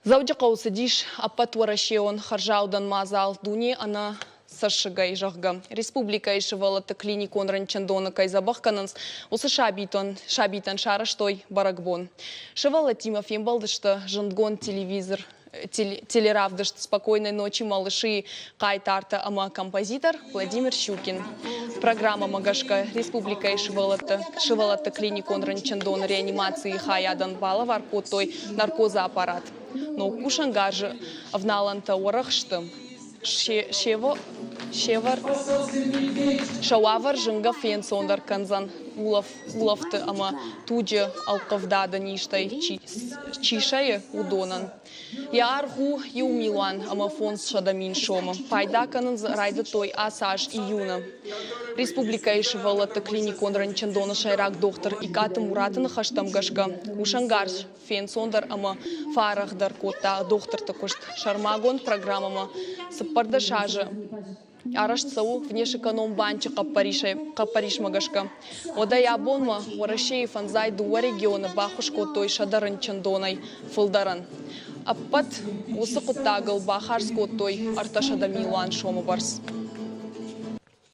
Заудя қаусы диш аппат варашеон харжаудан мазал дуни ана сашыгай жағға. Республика ешівалаты клиникон ранчандоны кайзабаққанынс осы шабитан шарыштой барагбон. Шывала Тимофей балдышты жындгон телеравдышты спокойной ночи малыши кайтарта ама композитор Владимир Щукин. Программа Магашка Республика ешівалаты клиникон ранчандоны реанимации хаядан бала варкотой наркоза-аппарат. Но кушангажы в наланта орахшты. Шавар жынға фен сондар канзан улафты ама туджи алқавдада ништай чишайы удонан. Ярху юмилан ама фонс шадамин шома. Пайдаканын райды той асаж июна. Республика ешівалаты клиникон ранчандоны шайрак доктор Икаты Муратыны хаштамгашка. Кушангарш фен сондар ама фарахдар кота доктор також шармагон программама саппардашажы. Арашцау внешэконом банчы каппариш магашка. Ода ябонма варашей фанзай дуа региона бахушко той шадаран чандонай фылдаран. Аппат осы құттағыл бахарско той арташада милан шомы барс.